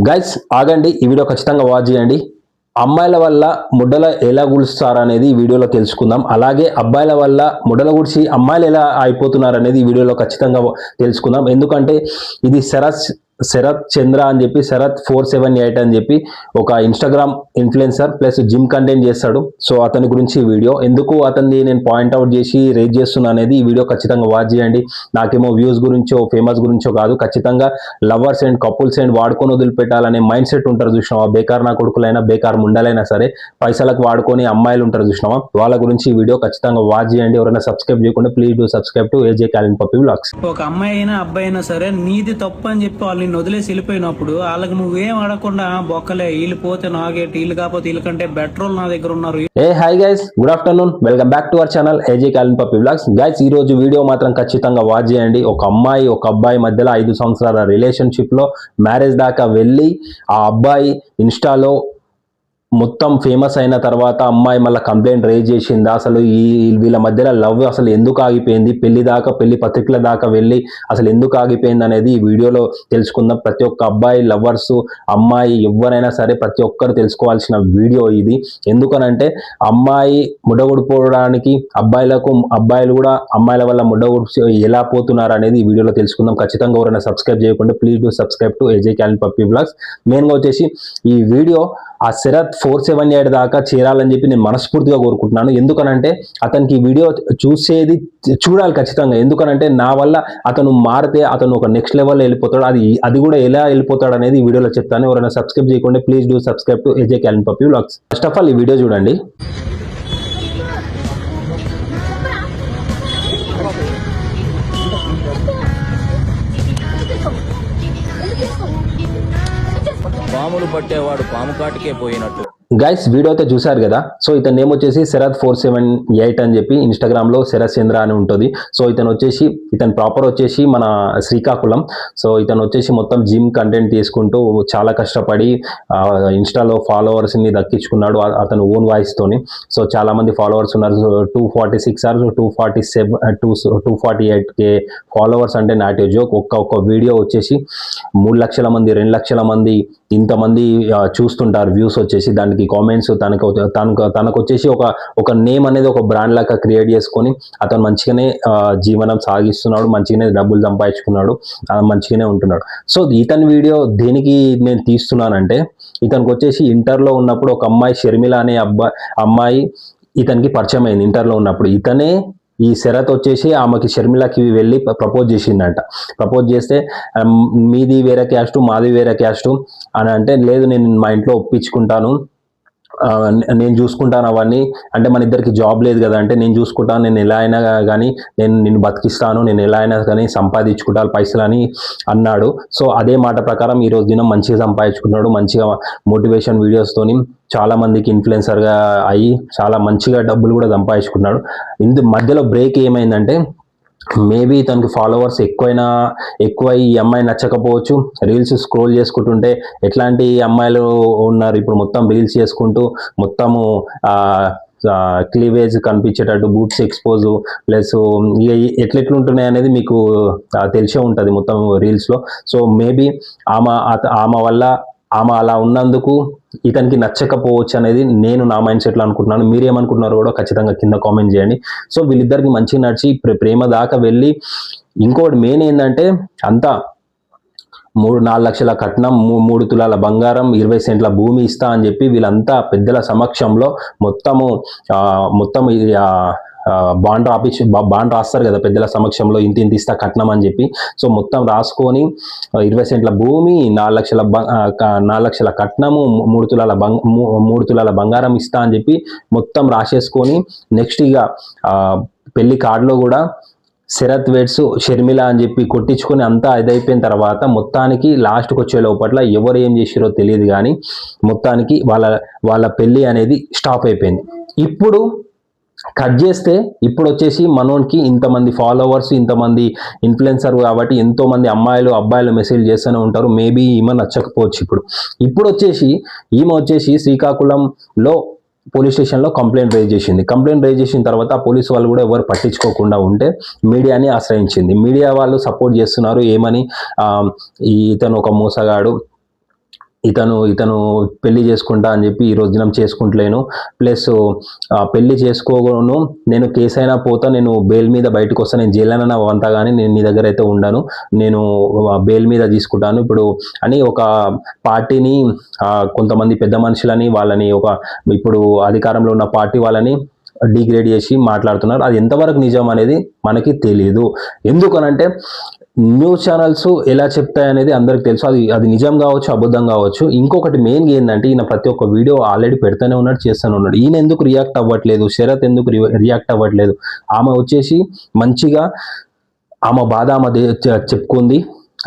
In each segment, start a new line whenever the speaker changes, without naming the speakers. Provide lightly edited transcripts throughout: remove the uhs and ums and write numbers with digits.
Guys ఆగండి, ఈ video ఖచ్చితంగా వాచ్ చేయండి. అమ్మాయిల వల్ల ముడ్డల ఎలా గుడుస్తారు అనేది ఈ వీడియోలో తెలుసుకుందాం. అలాగే అబ్బాయిల వల్ల ముడ్డల గుడిచి అమ్మాయిలు ఎలా అయిపోతున్నారు అనేది ఈ వీడియోలో ఖచ్చితంగా తెలుసుకుందాం. ఎందుకంటే ఇది శరత్ చంద్ర అని చెప్పి శరత్ 478 అని చెప్పి ఒక Instagram influencer plus gym content చేస్తాడు. సో అతని గురించి వీడియో ఎందుకు అతన్ని నేను పాయింట్అవుట్ చేసి రేట్ చేస్తున్నా అనేది ఈ వీడియో ఖచ్చితంగా వాచ్ చేయండి. నాకేమో వ్యూస్ గురించో ఫేమస్ గురించో కాదు, ఖచ్చితంగా లవర్స్ అండ్ కపుల్స్ అండ్ వాడుకొని వదిలిపెట్టాలనే మైండ్ సెట్ ఉంటారు చూసినావా, బేకార్ నా కొడుకులైనా బేకార్ ముండలైనా సరే పైసలకు వాడుకొని అమ్మాయిలు ఉంటారు చూసినావా, వాళ్ళ గురించి ఈ వీడియో ఖచ్చితంగా వాచ్ చేయండి. ఎవరైనా సబ్స్క్రైబ్ చేయకుండా please do subscribe to AJ Kaylin puppy vlogs.
ఒక అమ్మాయి అయినా అబ్బాయి అయినా సరే నీది తప్పు అని చెప్పి వాళ్ళు నిన్ను వదిలేసి వెళ్ళిపోయినప్పుడు వాళ్ళకి నువ్వేం అడగకుండా బొక్కలే వీళ్ళు పోతే నాగేటి వీళ్ళు కాకపోతే వీళ్ళకంటే బెటర్ నా దగ్గర ఉన్నారు.
Hi guys, good afternoon, welcome back to our channel AJ Kaylin puppy vlogs. Guys ఈ రోజు వీడియో మాత్రం ఖచ్చితంగా వాచ్ చేయండి. ఒక అమ్మాయి ఒక అబ్బాయి మధ్యలో 5 సంవత్సరాల రిలేషన్షిప్ లో మ్యారేజ్ దాకా వెళ్ళి ఆ అబ్బాయి ఇన్స్టాలో మొత్తం ఫేమస్ అయిన తర్వాత అమ్మాయి మళ్ళీ కంప్లైంట్ రేజ్ చేసిందా, అసలు వీళ్ళ మధ్యలో లవ్ అసలు ఎందుకు ఆగిపోయింది, పెళ్లి పత్రికల దాకా వెళ్ళి అసలు ఎందుకు ఆగిపోయింది అనేది ఈ వీడియోలో తెలుసుకుందాం. ప్రతి ఒక్క అబ్బాయి లవర్స్ అమ్మాయి ఎవరైనా సరే ప్రతి ఒక్కరు తెలుసుకోవాల్సిన వీడియో ఇది. ఎందుకనంటే అమ్మాయి ముడగొడిపోవడానికి అబ్బాయిలు కూడా అమ్మాయిల వల్ల ముడగొడి ఎలా పోతున్నారు అనేది ఈ వీడియోలో తెలుసుకుందాం. ఖచ్చితంగా ఎవరైనా సబ్స్క్రైబ్ చేయకుండా please do subscribe to AJ Kaylin puppy vlogs. మెయిన్గా వచ్చేసి ఈ వీడియో ఆ శరత్ 478 దాకా చేరాలని చెప్పి నేను మనస్ఫూర్తిగా కోరుకుంటున్నాను. ఎందుకనంటే అతనికి ఈ వీడియో చూడాలి ఖచ్చితంగా. ఎందుకనంటే నా వల్ల అతను మారితే అతను ఒక నెక్స్ట్ లెవెల్లో వెళ్ళిపోతాడు. అది కూడా ఎలా వెళ్ళిపోతాడు అనేది ఈ వీడియోలో చెప్తాను. ఎవరైనా సబ్స్క్రైబ్ చేయకుండా please do subscribe to AJ Kaylin puppy vlogs. First of all ఈ వీడియో చూడండి.
పాములు పట్టేవాడు పాము కాటికే పోయినట్టు.
గైస్ వీడియో అయితే చూసారు కదా. సో ఇతని నేమ్ వచ్చేసి శరత్ 478 అని చెప్పి ఇన్స్టాగ్రామ్ లో శరత్ చంద్ర అని ఉంటుంది. సో ఇతను ప్రాపర్ వచ్చేసి మన శ్రీకాకుళం. సో ఇతను వచ్చేసి మొత్తం జిమ్ కంటెంట్ తీసుకుంటూ చాలా కష్టపడి ఇన్స్టాలో ఫాలోవర్స్ ని దక్కించుకున్నాడు అతను ఓన్ వాయిస్ తోని. సో చాలా మంది ఫాలోవర్స్ ఉన్నారు. 246 248K ఫాలోవర్స్ అంటే నాట్ ఏ జోక్. ఒక్క వీడియో వచ్చేసి 3 లక్షల మంది 2 లక్షల మంది ఇంతమంది చూస్తుంటారు వ్యూస్ వచ్చేసి. దానికి కామెంట్స్ తనకు వచ్చేసి ఒక నేమ్ అనేది ఒక బ్రాండ్ లాగా క్రియేట్ చేసుకొని అతను మంచిగానే జీవనం సాగిస్తున్నాడు, మంచిగానే డబ్బులు సంపాదించుకున్నాడు, మంచిగానే ఉంటున్నాడు. సో ఇతని వీడియో దేనికి నేను తీస్తున్నానంటే, ఇతనికి వచ్చేసి ఇంటర్లో ఉన్నప్పుడు ఒక అమ్మాయి షర్మిల అనే అమ్మాయి ఇతనికి పరిచయం అయింది. ఇంటర్లో ఉన్నప్పుడు ఈ శరత్ వచ్చేసి ఆమెకి షర్మిలకి వెళ్ళి ప్రపోజ్ చేసిందంట. ప్రపోజ్ చేస్తే మీది వేరే క్యాస్ట్ మాది వేరే క్యాస్ట్ అని అంటే, లేదు నేను మా ఇంట్లో ఒప్పించుకుంటాను, నేను చూసుకుంటాను అవన్నీ అంటే, మన ఇద్దరికి జాబ్ లేదు కదా అంటే, నేను చూసుకుంటాను, నేను ఎలా అయినా కానీ నేను నిన్ను బతికిస్తాను, నేను ఎలా అయినా కానీ సంపాదించుకుంటాను పైసలు అని అన్నాడు. సో అదే మాట ప్రకారం ఈ రోజు దినం మంచిగా సంపాదించుకున్నాడు. మంచిగా మోటివేషన్ వీడియోస్తోని చాలా మందికి ఇన్ఫ్లుయెన్సర్గా అయ్యి చాలా మంచిగా డబ్బులు కూడా సంపాదించుకున్నాడు. మధ్యలో బ్రేక్ ఏమైందంటే, మేబీ తనకి ఫాలోవర్స్ ఎక్కువ ఈ అమ్మాయి నచ్చకపోవచ్చు. రీల్స్ స్క్రోల్ చేసుకుంటుంటే ఎట్లాంటి అమ్మాయిలు ఉన్నారు ఇప్పుడు, మొత్తం రీల్స్ చేసుకుంటూ మొత్తము క్లీవేజ్ కనిపించేటట్టు బూట్స్ ఎక్స్పోజ్ ప్లస్ ఎట్లెట్లుంటున్నాయి అనేది మీకు తెలిసే ఉంటుంది మొత్తం రీల్స్లో. సో మేబీ ఆమె వల్ల ఆమె అలా ఉన్నందుకు ఇతనికి నచ్చకపోవచ్చు అనేది నేను నా మైండ్ సెట్లో అనుకుంటున్నాను. మీరేమనుకుంటున్నారో కూడా ఖచ్చితంగా కింద కామెంట్ చేయండి. సో వీళ్ళిద్దరికి మంచిగా నడిచి ప్రేమ దాకా వెళ్ళి, ఇంకోటి మెయిన్ ఏంటంటే అంతా 3-4 లక్షల కట్నం, 3 తులాల బంగారం, 20 సెంట్ల భూమి ఇస్తా అని చెప్పి వీళ్ళంతా పెద్దల సమక్షంలో మొత్తం బాండ్ రాస్తారు కదా పెద్దల సమక్షంలో, ఇంత ఇస్తా కట్నం అని చెప్పి. సో మొత్తం రాసుకొని 20 సెంట్ల భూమి, 4 లక్షల కట్నము, 3 తులాల బంగారం ఇస్తా అని చెప్పి మొత్తం రాసేసుకొని, నెక్స్ట్ ఇక పెళ్లి కార్డులో కూడా శరత్ వెడ్స్ షర్మిల అని చెప్పి కొట్టించుకొని అంతా ఇదైపోయిన తర్వాత మొత్తానికి లాస్ట్కి వచ్చే లోపల ఎవరు ఏం చేసిరో తెలియదు కానీ మొత్తానికి వాళ్ళ పెళ్లి అనేది స్టాప్ అయిపోయింది. ఇప్పుడు కట్ చేస్తే ఇప్పుడు వచ్చేసి మనోనికి ఇంతమంది ఫాలోవర్స్, ఇంతమంది ఇన్ఫ్లుయెన్సర్ కాబట్టి ఎంతో మంది అబ్బాయిలు మెసేజ్ చేస్తూనే ఉంటారు. మేబీ ఈమె నచ్చకపోవచ్చు. ఇప్పుడు వచ్చేసి ఈమె వచ్చేసి శ్రీకాకుళంలో పోలీస్ స్టేషన్లో కంప్లైంట్ రేజ్ చేసింది. కంప్లైంట్ రేజ్ చేసిన తర్వాత పోలీసు వాళ్ళు కూడా ఎవరు పట్టించుకోకుండా ఉంటే మీడియాని ఆశ్రయించింది. మీడియా వాళ్ళు సపోర్ట్ చేస్తున్నారు ఏమని, ఇతను ఒక మోసగాడు, ఇతను పెళ్లి చేసుకుంటా అని చెప్పి ఈ రోజు దినం చేసుకుంటలేను, ప్లస్ పెళ్లి చేసుకోను, నేను కేసు అయినా పోతా, నేను బెయిల్ మీద బయటకు వస్తా, నేను జైలు అయినా అవంతా కానీ నేను నీ దగ్గర అయితే ఉండను, నేను బెయిల్ మీద తీసుకుంటాను ఇప్పుడు అని ఒక పార్టీని కొంతమంది పెద్ద మనుషులని వాళ్ళని ఇప్పుడు అధికారంలో ఉన్న పార్టీ వాళ్ళని డిగ్రేడ్ చేసి మాట్లాడుతున్నారు. అది ఎంతవరకు నిజం అనేది మనకి తెలియదు. ఎందుకనంటే న్యూస్ ఛానల్స్ ఎలా చెప్తాయి అనేది అందరికి తెలుసు. అది నిజం కావచ్చు, అబద్ధం కావచ్చు. ఇంకొకటి మెయిన్గా ఏంటంటే ఈయన ప్రతి ఒక్క వీడియో ఆల్రెడీ పెడతానే ఉన్నాడు, చేస్తూనే ఉన్నాడు. ఈయన ఎందుకు రియాక్ట్ అవ్వట్లేదు, శరత్ ఎందుకు రియాక్ట్ అవ్వట్లేదు? ఆమె వచ్చేసి మంచిగా ఆమె బాధ ఆమె చెప్పుకుంది,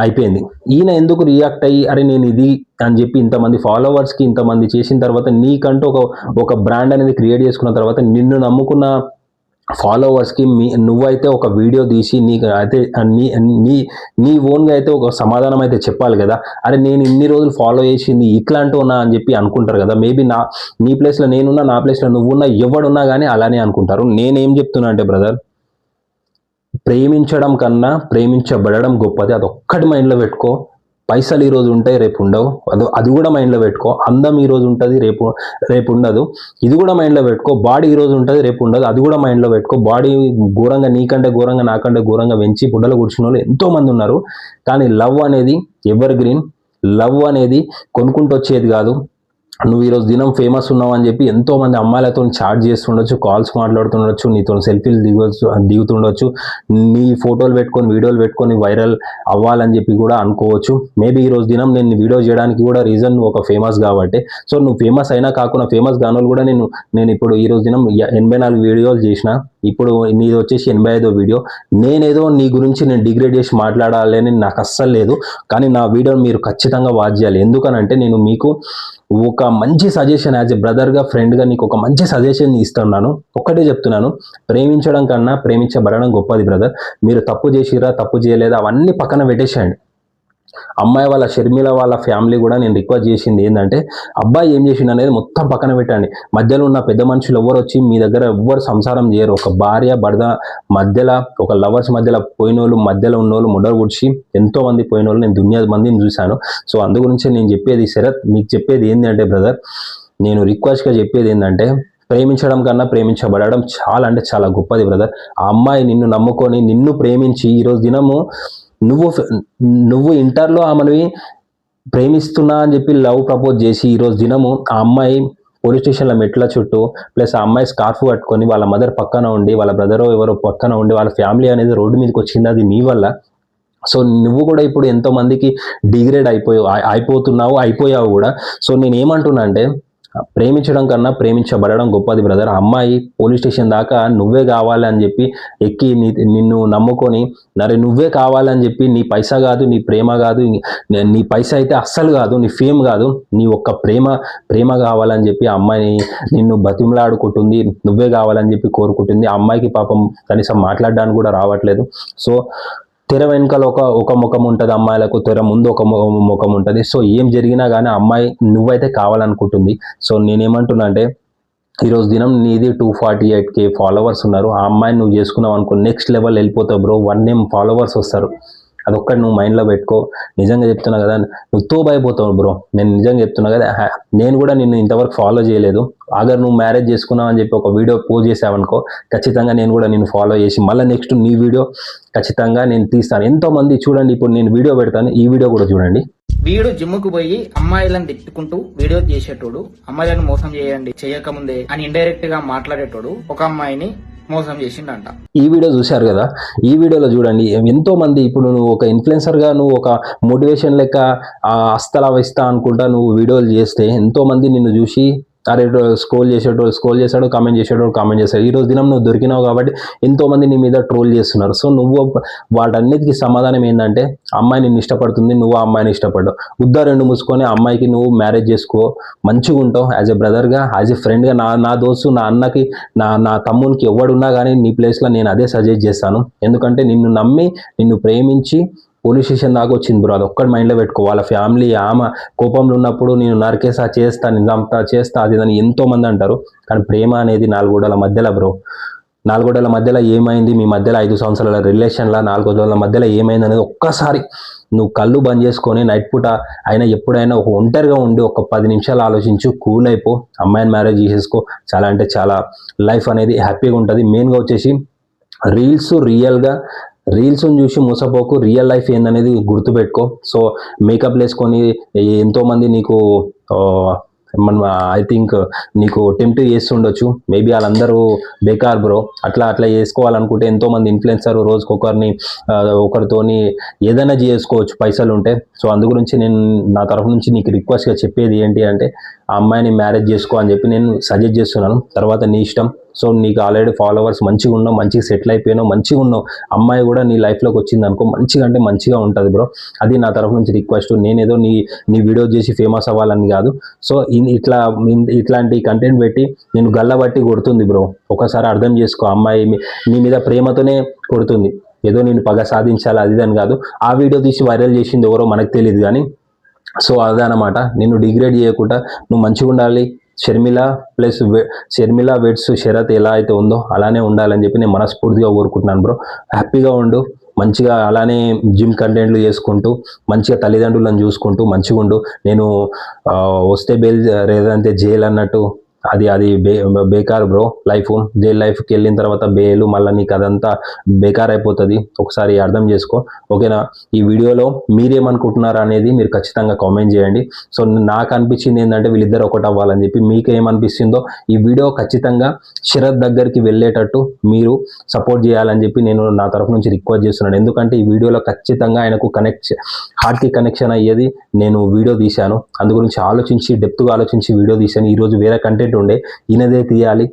అయిపోయింది. ఈయన ఎందుకు రియాక్ట్ అయ్యి అరే నేను ఇది అని చెప్పి ఇంతమంది ఫాలోవర్స్కి ఇంతమంది చేసిన తర్వాత నీకంటూ ఒక బ్రాండ్ అనేది క్రియేట్ చేసుకున్న తర్వాత నిన్ను నమ్ముకున్న ఫాలోవర్స్కి నువ్వైతే ఒక వీడియో తీసి నీకు అయితే నీ ఓన్గా అయితే ఒక సమాధానం అయితే చెప్పాలి కదా. అరే నేను ఇన్ని రోజులు ఫాలో చేసింది ఇట్లాంటి ఉన్నా అని చెప్పి అనుకుంటారు కదా. మేబీ నీ ప్లేస్లో నేనున్నా, నా ప్లేస్లో నువ్వున్నా, ఎవడున్నా కానీ అలానే అనుకుంటారు. నేనేం చెప్తున్నా అంటే బ్రదర్, ప్రేమించడం కన్నా ప్రేమించబడడం గొప్పది. అదొక్కటి మైండ్లో పెట్టుకో. పైసలు ఈరోజు ఉంటాయి, రేపు ఉండవు. అది కూడా మైండ్లో పెట్టుకో. అందం ఈరోజు ఉంటుంది, రేపు ఉండదు. ఇది కూడా మైండ్లో పెట్టుకో. బాడీ ఈరోజు ఉంటుంది, రేపు ఉండదు. అది కూడా మైండ్లో పెట్టుకో. బాడీ ఘోరంగా, నీకంటే ఘోరంగా, నాకంటే ఘోరంగా పెంచి బుడ్డలు కూర్చున్న వాళ్ళు ఎంతోమంది ఉన్నారు. కానీ లవ్ అనేది ఎవర్ గ్రీన్. లవ్ అనేది కొనుక్కుంటూ వచ్చేది కాదు. నువ్వు ఈరోజు దినం ఫేమస్ ఉన్నావు అని చెప్పి ఎంతోమంది అమ్మాయిలతో చాట్ చేస్తుండొచ్చు, కాల్స్ మాట్లాడుతుండొచ్చు, నీతో సెల్ఫీలు దిగుతుండొచ్చు, నీ ఫోటోలు పెట్టుకొని వీడియోలు పెట్టుకొని వైరల్ అవ్వాలని చెప్పి కూడా అనుకోవచ్చు. మేబీ ఈరోజు దినం నేను వీడియో చేయడానికి కూడా రీజన్ ఒక ఫేమస్ కాబట్టి. సో నువ్వు ఫేమస్ అయినా కాకుండా ఫేమస్ కానోళ్ళు కూడా నేను ఇప్పుడు ఈరోజు దినం 84 వీడియోలు చేసిన, ఇప్పుడు నీది వచ్చేసి 85వ వీడియో. నేనేదో నీ గురించి నేను డిగ్రేడ్ చేసి మాట్లాడాలని నాకు అస్సలు లేదు. కానీ నా వీడియోని మీరు ఖచ్చితంగా వాచ్ చేయాలి. ఎందుకనంటే నేను మీకు ఒక మంచి సజెషన్, యాజ్ ఎ బ్రదర్గా, ఫ్రెండ్గా నీకు ఒక మంచి సజెషన్ ఇస్తున్నాను. ఒక్కటే చెప్తున్నాను, ప్రేమించడం కన్నా ప్రేమించబడడం గొప్పది బ్రదర్. మీరు తప్పు చేసిరా, తప్పు చేయలేదా, అవన్నీ పక్కన పెట్టేసేయండి. అమ్మాయి వాళ్ళ షర్మిల వాళ్ళ ఫ్యామిలీ కూడా నేను రిక్వెస్ట్ చేసింది ఏంటంటే, అబ్బాయి ఏం చేసిండు అనేది మొత్తం పక్కన పెట్టండి. మధ్యలో ఉన్న పెద్ద మనుషులు ఎవరు వచ్చి మీ దగ్గర ఎవ్వరు సంసారం చేయరు. ఒక భార్య భర్త మధ్యలో, ఒక లవర్స్ మధ్యలో పోయినోళ్ళు, మధ్యలో ఉన్నోళ్ళు ముడలు గుడిచి ఎంతో మంది పోయినోళ్ళు నేను దునియా మందిని చూశాను. సో అందు గురించి నేను చెప్పేది శరత్, మీకు చెప్పేది ఏంటంటే బ్రదర్, నేను రిక్వెస్ట్గా చెప్పేది ఏంటంటే, ప్రేమించడం కన్నా ప్రేమించబడడం చాలా అంటే చాలా గొప్పది బ్రదర్. ఆ అమ్మాయి నిన్ను నమ్ముకొని నిన్ను ప్రేమించి ఈరోజు దినము నువ్వు ఇంటర్లో ఆమెని ప్రేమిస్తున్నా అని చెప్పి లవ్ ప్రపోజ్ చేసి ఈరోజు దినము ఆ అమ్మాయి పోలీస్ స్టేషన్ల మెట్ల చుట్టూ, ప్లస్ ఆ అమ్మాయి స్కార్ఫ్ కట్టుకొని వాళ్ళ మదర్ పక్కన ఉండి, వాళ్ళ బ్రదర్ ఎవరో పక్కన ఉండి, వాళ్ళ ఫ్యామిలీ అనేది రోడ్డు మీదకి వచ్చింది, అది నీ వల్ల. సో నువ్వు కూడా ఇప్పుడు ఎంతో మందికి డిగ్రేడ్ అయిపోయావు కూడా. సో నేను ఏమంటున్నా అంటే, ప్రేమించడం కన్నా ప్రేమించబడడం గొప్పది బ్రదర్. అమ్మాయి పోలీస్ స్టేషన్ దాకా నువ్వే కావాలి అని చెప్పి ఎక్కి నిన్ను నమ్ముకొని, నరే నువ్వే కావాలని చెప్పి, నీ పైసా కాదు, నీ ప్రేమ కాదు, నీ పైసా అయితే అస్సలు కాదు, నీ ఫేమ్ కాదు, నీ ఒక్క ప్రేమ కావాలని చెప్పి ఆ అమ్మాయిని నిన్ను బతిమలాడుకుంటుంది, నువ్వే కావాలని చెప్పి కోరుకుంటుంది. ఆ అమ్మాయికి పాపం కనీసం మాట్లాడడానికి కూడా రావట్లేదు. సో తెర వెనుకల ఒక ముఖం ఉంటుంది అమ్మాయిలకు, తెర ముందు ఒక ముఖం ఉంటుంది. సో ఏం జరిగినా కానీ అమ్మాయి నువ్వైతే కావాలనుకుంటుంది. సో నేనేమంటున్నా అంటే, ఈరోజు దినం నీది 248K ఫాలోవర్స్ ఉన్నారు. ఆ అమ్మాయిని నువ్వు చేసుకున్నావు అనుకో, నెక్స్ట్ లెవెల్ వెళ్ళిపోతావు బ్రో. 1 M ఫాలోవర్స్ వస్తారు. అదొక్కటి నువ్వు మైండ్లో పెట్టుకో. నిజంగా చెప్తున్నా కదా, నువ్వు తోబైపోతావు బ్రో. నేను నిజంగా చెప్తున్నా కదా, నేను కూడా నిన్ను ఇంతవరకు ఫాలో చేయలేదు. అగర్ నువ్వు మ్యారేజ్ చేసుకున్నావు అని చెప్పి ఒక వీడియో పోస్ట్ చేసావనుకో, ఖచ్చితంగా నేను కూడా నిన్ను ఫాలో చేసి మళ్ళీ నెక్స్ట్ నీ వీడియో ఖచ్చితంగా నేను తీస్తాను. ఎంతోమంది చూడండి, ఇప్పుడు నేను వీడియో పెడతాను, ఈ వీడియో కూడా చూడండి.
వీడు జిమ్ముకు పోయి అమ్మాయిలను తిట్టుకుంటూ వీడియో చేసేటోడు, అమ్మాయిలను మోసం చేయండి చేయకముందే అని ఇండైరెక్ట్ గా మాట్లాడేటోడు ఒక అమ్మాయిని మోసం చేసిండంట.
ఈ వీడియో చూశారు కదా, ఈ వీడియోలో చూడండి ఎంతో మంది, ఇప్పుడు నువ్వు ఒక ఇన్ఫ్లుయెన్సర్ గా, నువ్వు ఒక మోటివేషన్ లెక్క అస్తలా ఇస్తా అనుకుంటా నువ్వు వీడియోలు చేస్తే ఎంతో మంది నిన్ను చూసి అరే స్క్రోల్ చేశాడు, కామెంట్ చేశాడు. ఈ రోజు దినం నువ్వు దొరికినావు కాబట్టి ఎంతో మంది నీ మీద ట్రోల్ చేస్తున్నారు. సో నువ్వు వాటన్నిటికీ సమాధానం ఏంటంటే, అమ్మాయి నిన్ను ఇష్టపడుతుంది, నువ్వు ఆ అమ్మాయిని ఇష్టపడ్డావు. ఉద్దా 2 మూసుకొని అమ్మాయికి నువ్వు మ్యారేజ్ చేసుకో, మంచిగా ఉంటావు. యాజ్ ఎ బ్రదర్గా, యాజ్ ఎ ఫ్రెండ్గా, నా దోస్తు, నా అన్నకి, నా తమ్మునికి ఎవడున్నా కానీ నీ ప్లేస్లో నేను అదే సజెస్ట్ చేస్తాను. ఎందుకంటే నిన్ను నమ్మి, నిన్ను ప్రేమించి పోలీస్ స్టేషన్ దాకా వచ్చింది బ్రో. అది ఒక్కటి మైండ్లో పెట్టుకో. వాళ్ళ ఫ్యామిలీ ఆమె కోపంలో ఉన్నప్పుడు నేను నరికేసా, చేస్తా, అది అని ఎంతో మంది అంటారు. కానీ ప్రేమ అనేది 4 గోడల మధ్యలో బ్రో. 4 గోడల మధ్యలో ఏమైంది, మీ మధ్యలో 5 సంవత్సరాల రిలేషన్లో 4 గోడల మధ్యలో ఏమైంది అనేది ఒక్కసారి నువ్వు కళ్ళు బంద్ చేసుకొని నైట్ పూట అయినా ఎప్పుడైనా ఒక ఒంటరిగా ఉండి ఒక 10 నిమిషాలు ఆలోచించు, కూల్ అయిపో, అమ్మాయిని మ్యారేజ్ చేసేసుకో. చాలా అంటే చాలా లైఫ్ అనేది హ్యాపీగా ఉంటుంది. మెయిన్గా వచ్చేసి రీల్స్ని చూసి మోసపోకు, రియల్ లైఫ్ ఏందనేది గుర్తుపెట్టుకో. సో మేకప్ వేసుకొని ఎంతోమంది నీకు మనం ఐ థింక్ నీకు టెంప్ట్ చేస్తుండొచ్చు. మేబీ వాళ్ళందరూ బేకార్ బ్రో. అట్లా చేసుకోవాలనుకుంటే ఎంతోమంది ఇన్ఫ్లుయెన్సర్ రోజుకొకరిని ఒకరితోని ఏదైనా చేసుకోవచ్చు పైసలు ఉంటే. సో అందు గురించి నేను నా తరఫు నుంచి నీకు రిక్వెస్ట్గా చెప్పేది ఏంటి అంటే ఆ అమ్మాయిని మ్యారేజ్ చేసుకో అని చెప్పి నేను సజెస్ట్ చేస్తున్నాను. తర్వాత నీ ఇష్టం. సో నీకు ఆల్రెడీ ఫాలోవర్స్ మంచిగా ఉన్నావు, మంచిగా సెటిల్ అయిపోయినావు, మంచిగా ఉన్నావు, అమ్మాయి కూడా నీ లైఫ్లోకి వచ్చింది అనుకో, మంచిగా అంటే మంచిగా ఉంటుంది బ్రో. అది నా తరఫు నుంచి రిక్వెస్ట్. నేనేదో నీ వీడియో చేసి ఫేమస్ అవ్వాలని కాదు. సో ఇట్లాంటి కంటెంట్ పెట్టి నేను గల్లబట్టి కొడుతుంది బ్రో. ఒకసారి అర్థం చేసుకో, అమ్మాయి నీ మీద ప్రేమతోనే కొడుతుంది, ఏదో నేను పగ సాధించాలి అది అని కాదు. ఆ వీడియో తీసి వైరల్ చేసింది ఎవరో మనకు తెలియదు కానీ. సో అదనమాట, నిన్ను డిగ్రేడ్ చేయకుండా నువ్వు మంచిగా ఉండాలి. షర్మిల వెడ్స్ శరత్ ఎలా అయితే ఉందో అలానే ఉండాలని చెప్పి నేను మనస్ఫూర్తిగా కోరుకుంటున్నాను బ్రో. హ్యాపీగా ఉండు, మంచిగా అలానే జిమ్ కంటెంట్లు చేసుకుంటూ మంచిగా తల్లిదండ్రులను చూసుకుంటూ మంచిగా ఉండు. నేను వస్తే బెయిల్ లేదంటే జైలు అన్నట్టు అది బేకార్ బ్రో లైఫ్. జైలు లైఫ్కి వెళ్ళిన తర్వాత బెయిల్ మళ్ళీ నీకు అదంతా బేకార్ అయిపోతుంది. ఒకసారి అర్థం చేసుకో, ఓకేనా? ఈ వీడియోలో మీరేమనుకుంటున్నారు అనేది మీరు ఖచ్చితంగా కామెంట్ చేయండి. సో నాకు అనిపించింది ఏంటంటే వీళ్ళిద్దరు ఒకటి అవ్వాలని చెప్పి. మీకు ఏమనిపిస్తుందో ఈ వీడియో ఖచ్చితంగా శరత్ దగ్గరికి వెళ్ళేటట్టు మీరు సపోర్ట్ చేయాలని చెప్పి నేను నా తరఫు నుంచి రిక్వెస్ట్ చేస్తున్నాను. ఎందుకంటే ఈ వీడియోలో ఖచ్చితంగా ఆయనకు హార్ట్కి కనెక్షన్ అయ్యేది నేను వీడియో తీశాను. అందు గురించి ఆలోచించి డెప్త్గా ఆలోచించి వీడియో తీశాను. ఈరోజు వేరే కంటెంట్ ఉండే, ఈయనదే తీయాలి,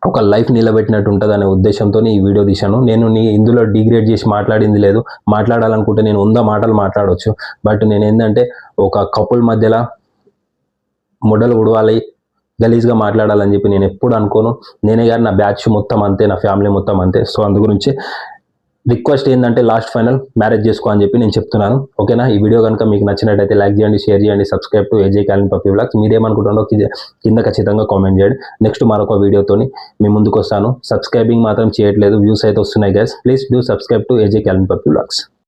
ఒక లైఫ్ నిలబెట్టినట్టు ఉంటుంది అనే ఉద్దేశంతో ఈ వీడియో తీశాను. నేను ఇందులో డిగ్రేడ్ చేసి మాట్లాడింది లేదు. మాట్లాడాలనుకుంటే నేను 100 మాటలు మాట్లాడవచ్చు. బట్ నేను ఏంటంటే ఒక కపుల్ మధ్యలో మొడలు ఉడవాలి, గలీజ్గా మాట్లాడాలని చెప్పి నేను ఎప్పుడు అనుకోను. నేనే కానీ నా బ్యాచ్ మొత్తం అంతే, నా ఫ్యామిలీ మొత్తం అంతే. సో అందు గురించి రిక్వెస్ట్ ఏంటంటే లాస్ట్ ఫైనల్ మ్యారేజ్ చేసుకో అని చెప్పి నేను చెప్తున్నాను, ఓకేనా? ఈ వీడియో కనుక మీకు నచ్చినట్టయితే లైక్ చేయండి, షేర్ చేయండి, subscribe to AJ Kaylin puppy vlogs. మీరేమనుకుంటున్నారో కింద ఖచ్చితంగా కామెంట్ చేయండి. నెక్స్ట్ మరొక వీడియోతోని మీ ముందుకు వస్తాను. సబ్స్క్రైబింగ్ మాత్రం చేయట్లేదు, వ్యూస్ అయితే వస్తున్నాయి guys. Please do subscribe to AJ Kaylin puppy vlogs.